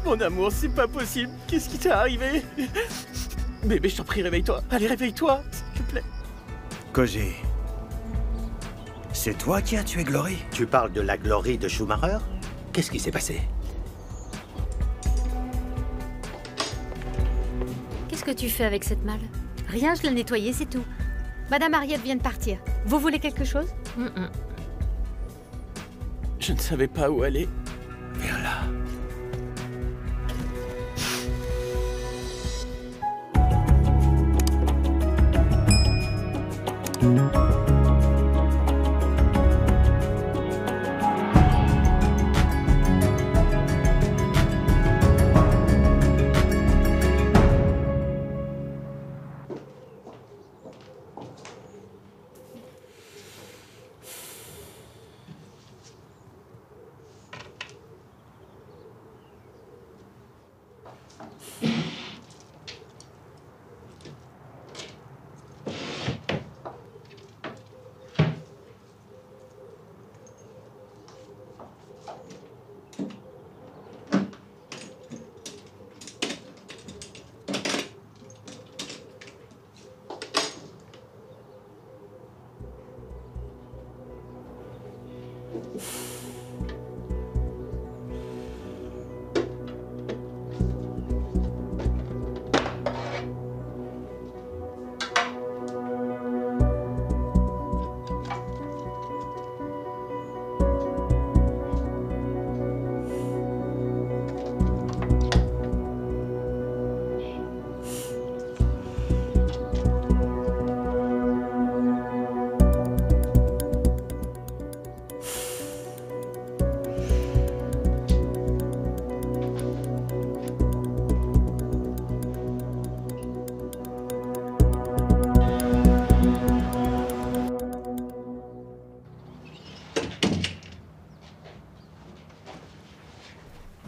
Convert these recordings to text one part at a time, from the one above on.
Mon amour, c'est pas possible. Qu'est-ce qui t'est arrivé? Bébé, je t'en prie, réveille-toi. Allez, réveille-toi, s'il te plaît. Koji, c'est toi qui as tué Glory? Tu parles de la Glory de Schumacher? Qu'est-ce qui s'est passé? Qu'est-ce que tu fais avec cette malle? Rien, je l'ai nettoyée, c'est tout. Madame Harriet vient de partir. Vous voulez quelque chose? Je ne savais pas où aller. Viens là.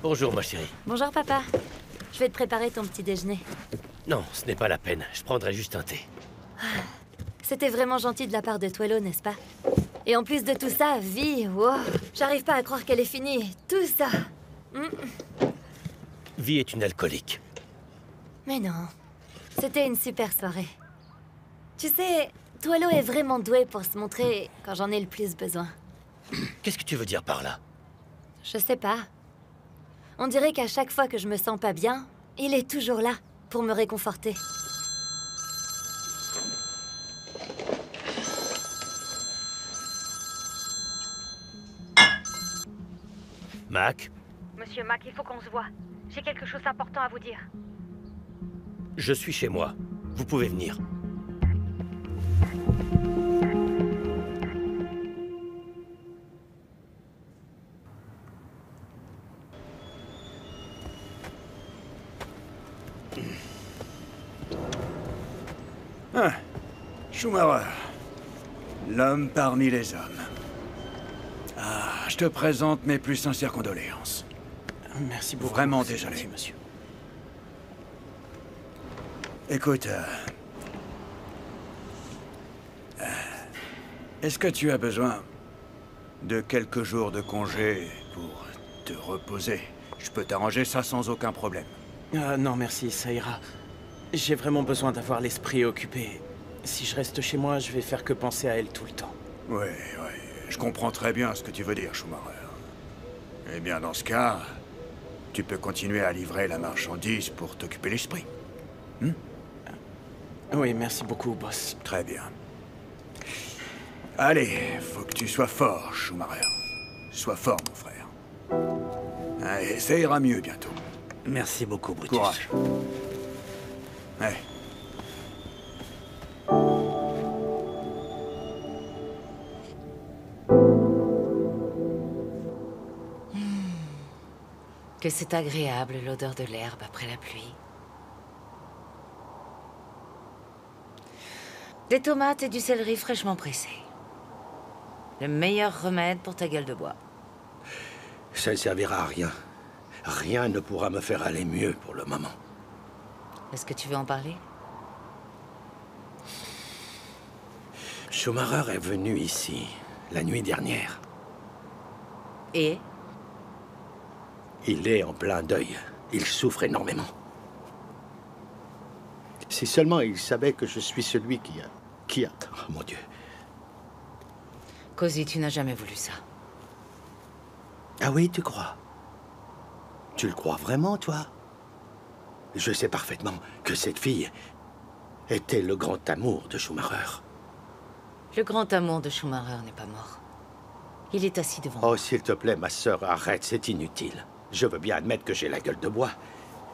Bonjour, ma chérie. Bonjour, papa. Je vais te préparer ton petit déjeuner. Non, ce n'est pas la peine. Je prendrai juste un thé. C'était vraiment gentil de la part de Twello, n'est-ce pas? Et en plus de tout ça, vie, wow, j'arrive pas à croire qu'elle est finie. Tout ça. Vi est une alcoolique. Mais non, c'était une super soirée. Tu sais, Twello est vraiment doué pour se montrer quand j'en ai le plus besoin. Qu'est-ce que tu veux dire par là? Je sais pas. On dirait qu'à chaque fois que je me sens pas bien, il est toujours là pour me réconforter. Mac? Monsieur Mac, il faut qu'on se voit. J'ai quelque chose d'important à vous dire. Je suis chez moi. Vous pouvez venir. Ah, Schumacher, l'homme parmi les hommes. Ah, je te présente mes plus sincères condoléances. Merci beaucoup. Vraiment c'est désolé. gentil, monsieur. Écoute, est-ce que tu as besoin de quelques jours de congé pour te reposer? Je peux t'arranger ça sans aucun problème. Non, merci, ça ira. J'ai vraiment besoin d'avoir l'esprit occupé. Si je reste chez moi, je vais faire que penser à elle tout le temps. Ouais, je comprends très bien ce que tu veux dire, Schumacher. Eh bien, dans ce cas, tu peux continuer à livrer la marchandise pour t'occuper l'esprit. Oui, merci beaucoup, boss. Très bien. Allez, faut que tu sois fort, Schumacher. Sois fort, mon frère. Allez, ça ira mieux bientôt. Merci beaucoup, Brutus. Courage. Ouais. Que c'est agréable, l'odeur de l'herbe après la pluie. Des tomates et du céleri fraîchement pressés. Le meilleur remède pour ta gueule de bois. Ça ne servira à rien. Rien ne pourra me faire aller mieux pour le moment. Est-ce que tu veux en parler? Schumacher est venu ici la nuit dernière. Et? Il est en plein deuil. Il souffre énormément. Si seulement il savait que je suis celui qui a... Oh mon Dieu. Cozy, tu n'as jamais voulu ça. Ah oui, tu crois? Tu le crois vraiment, toi? Je sais parfaitement que cette fille était le grand amour de Schumacher. Le grand amour de Schumacher n'est pas mort. Il est assis devant moi. Oh, s'il te plaît, ma sœur, arrête, c'est inutile. Je veux bien admettre que j'ai la gueule de bois,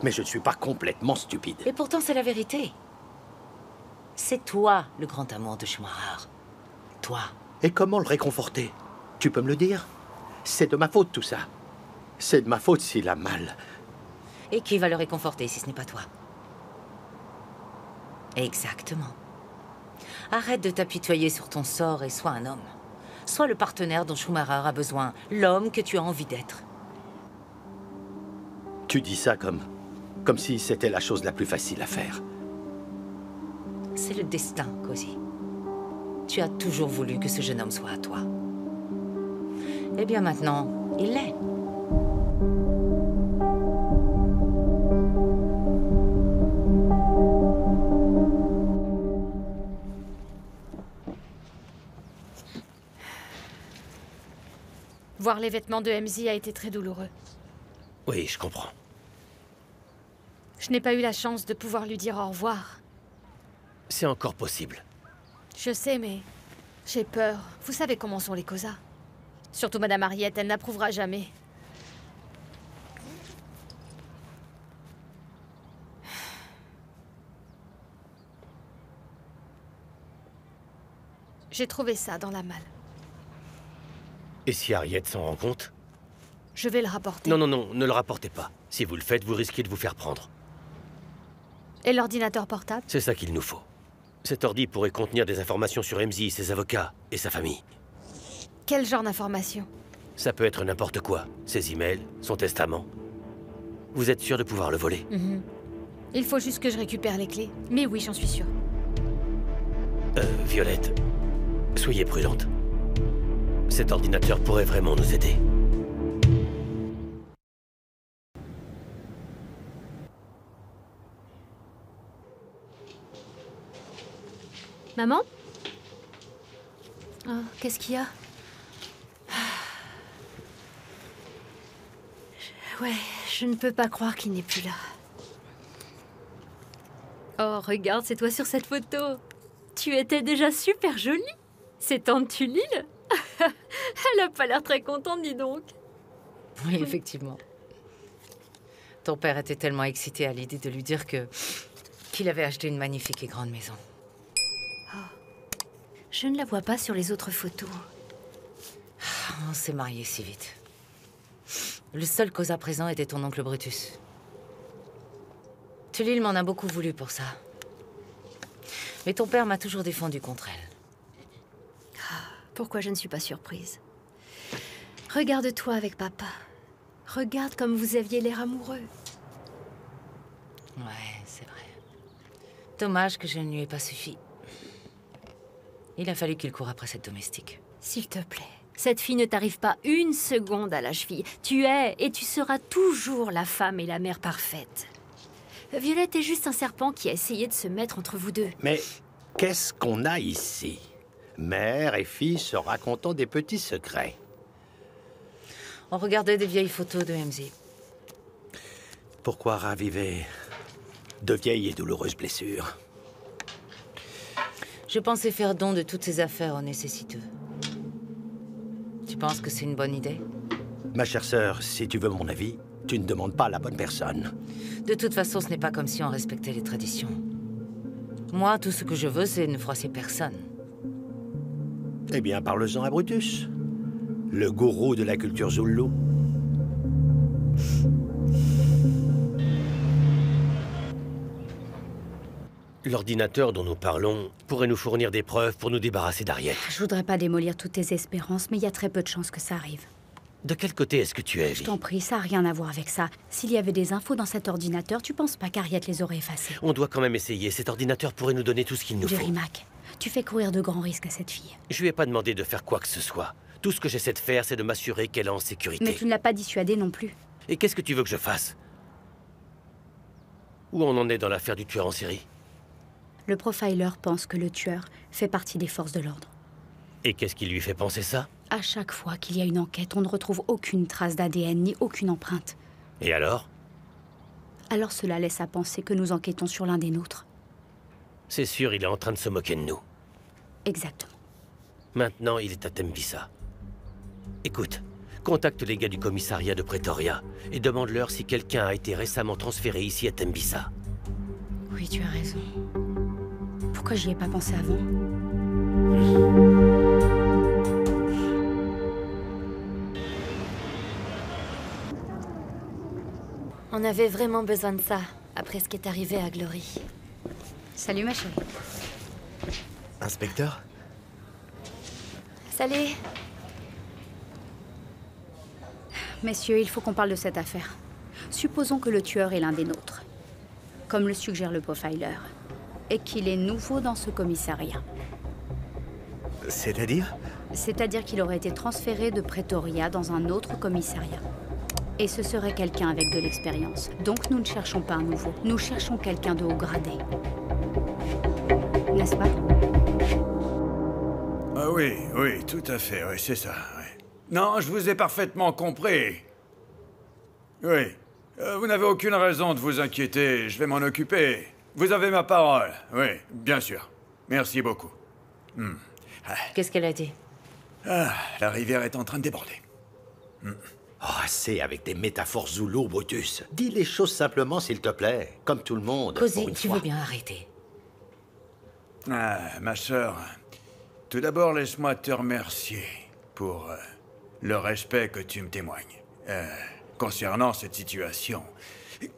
mais je ne suis pas complètement stupide. Et pourtant, c'est la vérité. C'est toi, le grand amour de Schumacher. Toi. Et comment le réconforter? Tu peux me le dire? C'est de ma faute, tout ça. C'est de ma faute s'il a mal. Et qui va le réconforter si ce n'est pas toi? Exactement. Arrête de t'apitoyer sur ton sort et sois un homme. Sois le partenaire dont Schumacher a besoin, l'homme que tu as envie d'être. Tu dis ça comme si c'était la chose la plus facile à faire. C'est le destin, Cozy. Tu as toujours voulu que ce jeune homme soit à toi. Eh bien maintenant, il l'est. Voir les vêtements de MZ a été très douloureux. Oui, je comprends. Je n'ai pas eu la chance de pouvoir lui dire au revoir. C'est encore possible. Je sais, mais j'ai peur. Vous savez comment sont les Kosa. Surtout Madame Harriet, elle n'approuvera jamais. J'ai trouvé ça dans la malle. Et si Harriet s'en rend compte? Je vais le rapporter. Non, non, non, ne le rapportez pas. Si vous le faites, vous risquez de vous faire prendre. Et l'ordinateur portable? C'est ça qu'il nous faut. Cet ordi pourrait contenir des informations sur MZ, ses avocats et sa famille. Quel genre d'informations? Ça peut être n'importe quoi. Ses emails, son testament. Vous êtes sûr de pouvoir le voler? Il faut juste que je récupère les clés. Mais oui, j'en suis sûre. Violette, soyez prudente. Cet ordinateur pourrait vraiment nous aider. Maman? Oh, qu'est-ce qu'il y a? Ouais, je ne peux pas croire qu'il n'est plus là. Oh, regarde, c'est toi sur cette photo. Tu étais déjà super jolie. C'est tante Tulile. Elle a pas l'air très contente, dis donc. Oui, effectivement. Ton père était tellement excité à l'idée de lui dire qu'il avait acheté une magnifique et grande maison. Je ne la vois pas sur les autres photos. On s'est mariés si vite. Le seul cause à présent était ton oncle Brutus. Tulile m'en a beaucoup voulu pour ça. Mais ton père m'a toujours défendu contre elle. Pourquoi je ne suis pas surprise? Regarde-toi avec papa. Regarde comme vous aviez l'air amoureux. Ouais, c'est vrai. Dommage que je ne lui ai pas suffi. Il a fallu qu'il court après cette domestique. S'il te plaît, cette fille ne t'arrive pas une seconde à la cheville. Tu es et tu seras toujours la femme et la mère parfaite. Violette est juste un serpent qui a essayé de se mettre entre vous deux. Mais qu'est-ce qu'on a ici? Mère et fille se racontant des petits secrets. On regardait des vieilles photos de MZ. Pourquoi raviver de vieilles et douloureuses blessures? Je pensais faire don de toutes ces affaires aux nécessiteux. Tu penses que c'est une bonne idée? Ma chère sœur, si tu veux mon avis, tu ne demandes pas à la bonne personne. De toute façon, ce n'est pas comme si on respectait les traditions. Moi, tout ce que je veux, c'est ne froisser personne. Eh bien, parle-en à Brutus, le gourou de la culture Zulu. L'ordinateur dont nous parlons pourrait nous fournir des preuves pour nous débarrasser d'Harriet. Je voudrais pas démolir toutes tes espérances, mais il y a très peu de chances que ça arrive. De quel côté est-ce que tu es, Je Vi? t'en prie, ça n'a rien à voir avec ça. S'il y avait des infos dans cet ordinateur, tu penses pas qu'Harriet les aurait effacées? On doit quand même essayer. Cet ordinateur pourrait nous donner tout ce qu'il nous faut. Jerry Mac, tu fais courir de grands risques à cette fille. Je lui ai pas demandé de faire quoi que ce soit. Tout ce que j'essaie de faire, c'est de m'assurer qu'elle est en sécurité. Mais tu ne l'as pas dissuadée non plus. Et qu'est-ce que tu veux que je fasse? Où on en est dans l'affaire du tueur en série? Le profiler pense que le tueur fait partie des forces de l'ordre. Et qu'est-ce qui lui fait penser ça? À chaque fois qu'il y a une enquête, on ne retrouve aucune trace d'ADN ni aucune empreinte. Et alors? Alors cela laisse à penser que nous enquêtons sur l'un des nôtres. C'est sûr, il est en train de se moquer de nous. Exactement. Maintenant, il est à Tembisa. Écoute, contacte les gars du commissariat de Pretoria et demande-leur si quelqu'un a été récemment transféré ici à Tembisa. Oui, tu as raison. Pourquoi j'y ai pas pensé avant? On avait vraiment besoin de ça, après ce qui est arrivé à Glory. Salut ma chérie. Inspecteur? Salut. Messieurs, il faut qu'on parle de cette affaire. Supposons que le tueur est l'un des nôtres, comme le suggère le profiler, et qu'il est nouveau dans ce commissariat. C'est-à-dire? C'est-à-dire qu'il aurait été transféré de Pretoria dans un autre commissariat. Et ce serait quelqu'un avec de l'expérience. Donc nous ne cherchons pas un nouveau, nous cherchons quelqu'un de haut gradé. N'est-ce pas? Ah oui, oui, tout à fait, oui, c'est ça. Oui. Non, je vous ai parfaitement compris. Oui. Vous n'avez aucune raison de vous inquiéter, je vais m'en occuper. Vous avez ma parole, oui, bien sûr. Merci beaucoup. Qu'est-ce qu'elle a dit? Ah, la rivière est en train de déborder. Oh, assez avec des métaphores zoulou, Brutus. Dis les choses simplement, s'il te plaît. Comme tout le monde, pour Cozy, une tu fois. veux bien arrêter? Ah, ma sœur, tout d'abord, laisse-moi te remercier pour le respect que tu me témoignes concernant cette situation.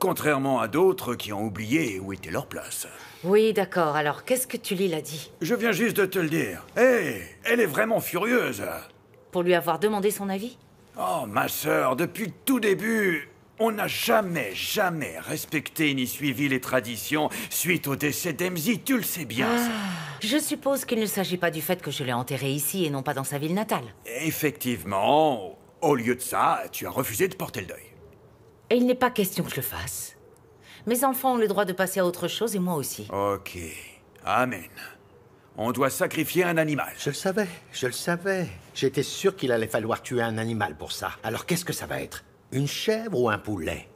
Contrairement à d'autres qui ont oublié où était leur place. Oui, d'accord. Alors, qu'est-ce que Tully l'a dit? Je viens juste de te le dire. Hé, elle est vraiment furieuse. Pour lui avoir demandé son avis? Oh, ma sœur, depuis le tout début, on n'a jamais respecté ni suivi les traditions suite au décès d'Emzy, tu le sais bien. ça. Je suppose qu'il ne s'agit pas du fait que je l'ai enterré ici et non pas dans sa ville natale. Effectivement, au lieu de ça, tu as refusé de porter le deuil. Et il n'est pas question que je le fasse. Mes enfants ont le droit de passer à autre chose et moi aussi. Ok, amen. On doit sacrifier un animal. Je le savais. J'étais sûr qu'il allait falloir tuer un animal pour ça. Alors qu'est-ce que ça va être? Une chèvre ou un poulet?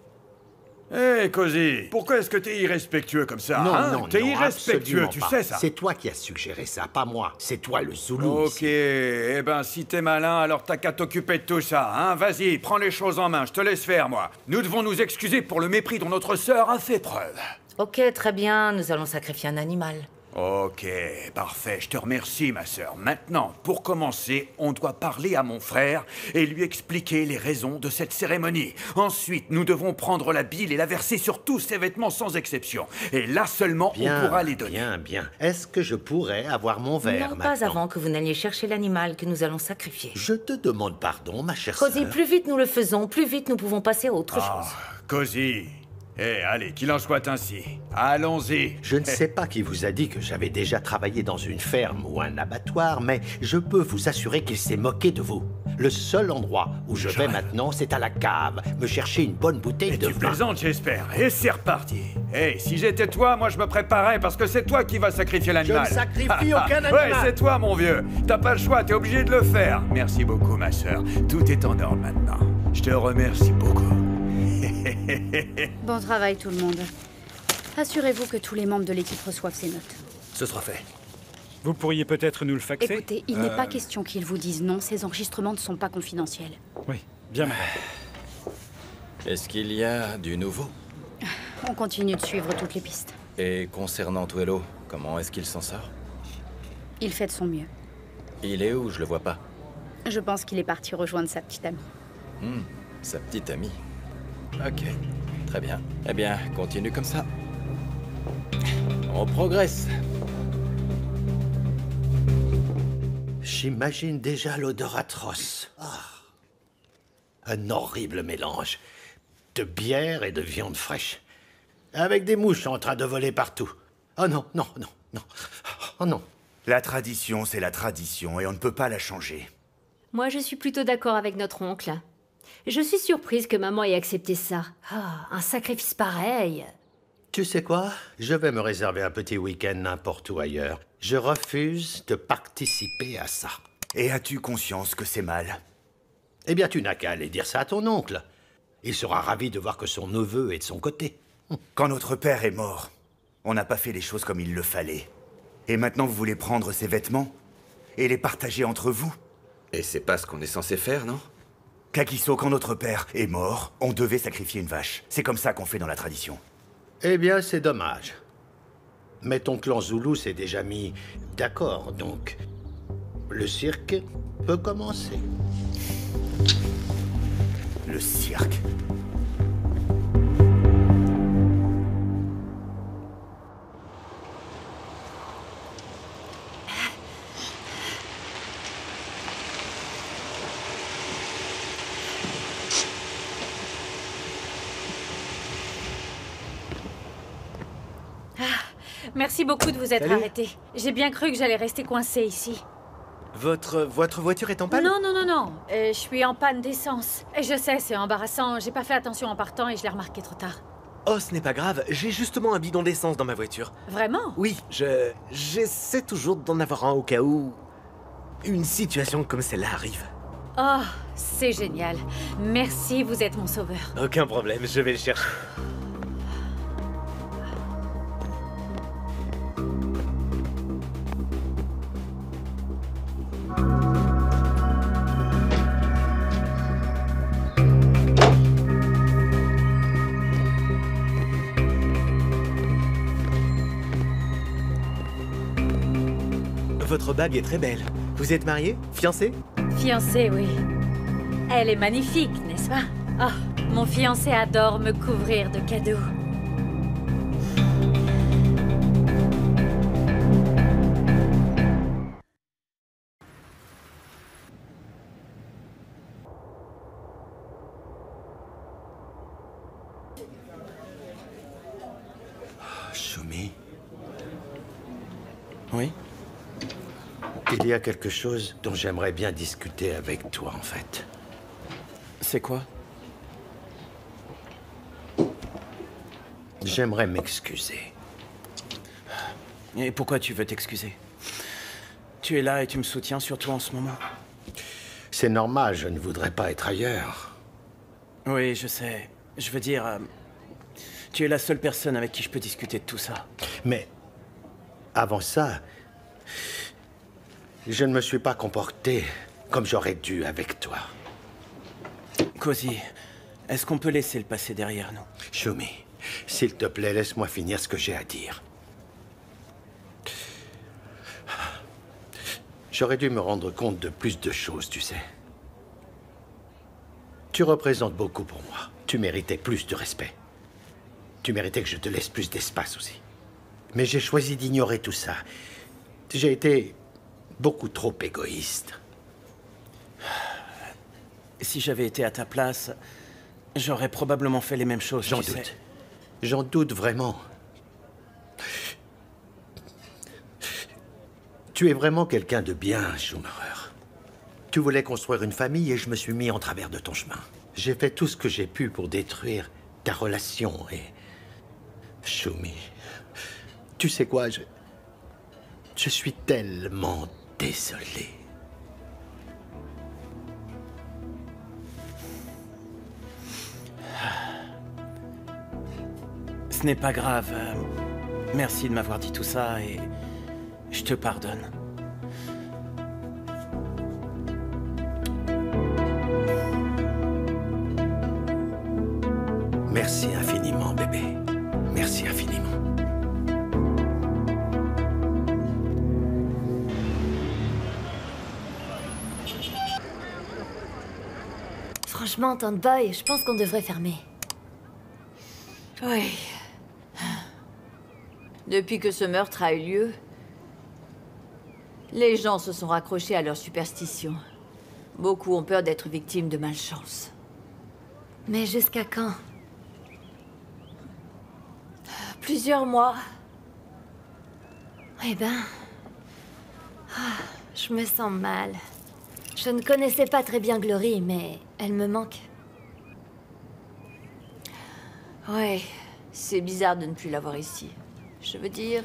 Hé, Cozy, pourquoi est-ce que t'es irrespectueux comme ça, hein? Non, T'es non, irrespectueux, absolument tu pas. sais ça. C'est toi qui as suggéré ça, pas moi. C'est toi le Zoulou. Ok, eh ben si t'es malin, alors t'as qu'à t'occuper de tout ça, hein? Vas-y, prends les choses en main, je te laisse faire, moi. Nous devons nous excuser pour le mépris dont notre sœur a fait preuve. Ok, très bien, nous allons sacrifier un animal. Ok, parfait, je te remercie, ma sœur. Maintenant, pour commencer, on doit parler à mon frère et lui expliquer les raisons de cette cérémonie. Ensuite, nous devons prendre la bile et la verser sur tous ses vêtements sans exception. Et là seulement, on pourra les donner. Bien. Est-ce que je pourrais avoir mon verre Non, maintenant? pas avant que vous n'alliez chercher l'animal que nous allons sacrifier. Je te demande pardon, ma chère Cozy, sœur. plus vite nous le faisons, plus vite nous pouvons passer à autre chose. Cozy, allez, qu'il en soit ainsi. Allons-y. Je ne sais pas qui vous a dit que j'avais déjà travaillé dans une ferme ou un abattoir, mais je peux vous assurer qu'il s'est moqué de vous. Le seul endroit où je vais maintenant, c'est à la cave, me chercher une bonne bouteille de Tu vin. plaisantes, j'espère. Et c'est reparti. Si j'étais toi, moi je me préparais parce que c'est toi qui vas sacrifier l'animal. Je ne sacrifie aucun animal. Ouais, c'est toi, mon vieux. T'as pas le choix, t'es obligé de le faire. Merci beaucoup, ma sœur. Tout est en ordre maintenant. Je te remercie beaucoup. Bon travail tout le monde. Assurez-vous que tous les membres de l'équipe reçoivent ces notes. Ce sera fait. Vous pourriez peut-être nous le faxer? Écoutez, il n'est pas question qu'ils vous disent non, ces enregistrements ne sont pas confidentiels. Oui, bien madame. Est-ce qu'il y a du nouveau? On continue de suivre toutes les pistes. Et concernant Tuelo, comment est-ce qu'il s'en sort? Il fait de son mieux. Il est où? Je le vois pas. Je pense qu'il est parti rejoindre sa petite amie. Sa petite amie. Ok, très bien. Eh bien, continue comme ça. On progresse. J'imagine déjà l'odeur atroce. Un horrible mélange de bière et de viande fraîche. Avec des mouches en train de voler partout. Oh non. Oh non. La tradition, c'est la tradition et on ne peut pas la changer. Moi, je suis plutôt d'accord avec notre oncle. Je suis surprise que maman ait accepté ça. Ah, un sacrifice pareil. Tu sais quoi? Je vais me réserver un petit week-end n'importe où ailleurs. Je refuse de participer à ça. Et as-tu conscience que c'est mal? Eh bien, tu n'as qu'à aller dire ça à ton oncle. Il sera ravi de voir que son neveu est de son côté. Quand notre père est mort, on n'a pas fait les choses comme il le fallait. Et maintenant, vous voulez prendre ses vêtements et les partager entre vous? Et c'est pas ce qu'on est censé faire, non? Kagiso, quand notre père est mort, on devait sacrifier une vache. C'est comme ça qu'on fait dans la tradition. Eh bien, c'est dommage. Mais ton clan Zoulou s'est déjà mis d'accord, donc le cirque peut commencer. Le cirque? Merci beaucoup de vous être arrêté. J'ai bien cru que j'allais rester coincée ici. Votre voiture est en panne? Non. Je suis en panne d'essence. Et je sais, c'est embarrassant. J'ai pas fait attention en partant et je l'ai remarqué trop tard. Oh, ce n'est pas grave. J'ai justement un bidon d'essence dans ma voiture. Vraiment? Oui, j'essaie toujours d'en avoir un au cas où une situation comme celle-là arrive. Oh, c'est génial. Merci, vous êtes mon sauveur. Aucun problème, je vais le chercher. Votre bague est très belle. Vous êtes marié? Fiancé? Fiancé, oui. Elle est magnifique, n'est-ce pas? Oh, mon fiancé adore me couvrir de cadeaux. Shumi? Oui? Il y a quelque chose dont j'aimerais bien discuter avec toi, en fait. C'est quoi? J'aimerais m'excuser. Et pourquoi tu veux t'excuser? Tu es là et tu me soutiens, surtout en ce moment. C'est normal, je ne voudrais pas être ailleurs. Oui, je sais. Je veux dire... tu es la seule personne avec qui je peux discuter de tout ça. Mais... avant ça... je ne me suis pas comporté comme j'aurais dû avec toi. Cozy, est-ce qu'on peut laisser le passé derrière nous? Shumi, s'il te plaît, laisse-moi finir ce que j'ai à dire. J'aurais dû me rendre compte de plus de choses, tu sais. Tu représentes beaucoup pour moi. Tu méritais plus de respect. Tu méritais que je te laisse plus d'espace aussi. Mais j'ai choisi d'ignorer tout ça. J'ai été beaucoup trop égoïste. Si j'avais été à ta place, j'aurais probablement fait les mêmes choses. J'en doute. J'en doute vraiment. Tu es vraiment quelqu'un de bien, Schumacher. Tu voulais construire une famille et je me suis mis en travers de ton chemin. J'ai fait tout ce que j'ai pu pour détruire ta relation et... Shumi, tu sais quoi, je suis tellement désolé. Ce n'est pas grave. Merci de m'avoir dit tout ça et je te pardonne. Merci infiniment, bébé. Merci infiniment. Franchement, Tante Boy, je pense qu'on devrait fermer. Oui. Depuis que ce meurtre a eu lieu, les gens se sont raccrochés à leurs superstitions. Beaucoup ont peur d'être victimes de malchance. Mais jusqu'à quand? Plusieurs mois. Eh ben... je me sens mal. Je ne connaissais pas très bien Glory, mais elle me manque. Ouais, C'est bizarre de ne plus l'avoir ici. Je veux dire,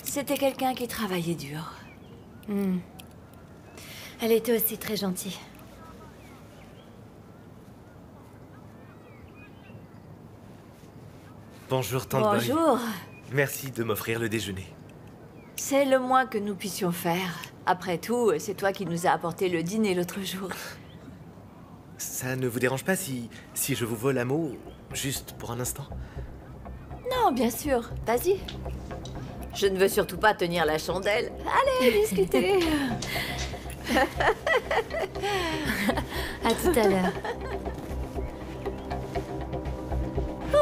c'était quelqu'un qui travaillait dur. Elle était aussi très gentille. Bonjour, Tante Boy. Bonjour. Merci de m'offrir le déjeuner. C'est le moins que nous puissions faire. Après tout, c'est toi qui nous as apporté le dîner l'autre jour. Ça ne vous dérange pas si je vous vole un mot, juste pour un instant? Non, bien sûr. Vas-y. Je ne veux surtout pas tenir la chandelle. Allez, discutez. À tout à l'heure.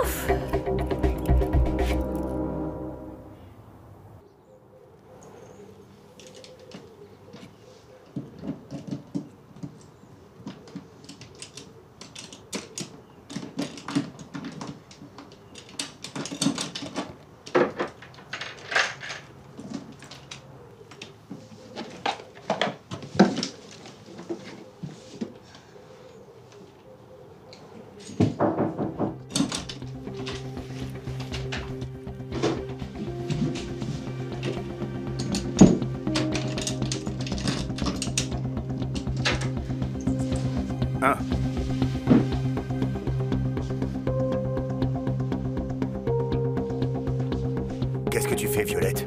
Ouf. Ah. Qu'est-ce que tu fais, Violette?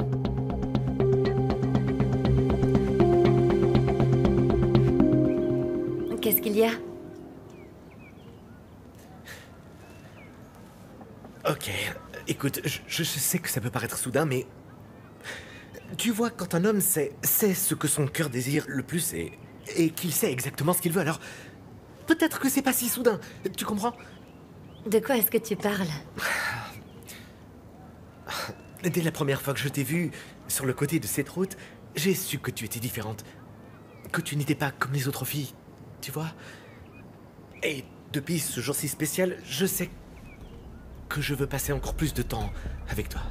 Qu'est-ce qu'il y a? Ok, écoute, je sais que ça peut paraître soudain, mais... Tu vois, quand un homme sait ce que son cœur désire le plus et qu'il sait exactement ce qu'il veut, alors... Peut-être que c'est pas si soudain, tu comprends? De quoi est-ce que tu parles? Dès la première fois que je t'ai vue sur le côté de cette route, j'ai su que tu étais différente. Que tu n'étais pas comme les autres filles, tu vois? Et depuis ce jour si spécial, je sais que je veux passer encore plus de temps avec toi.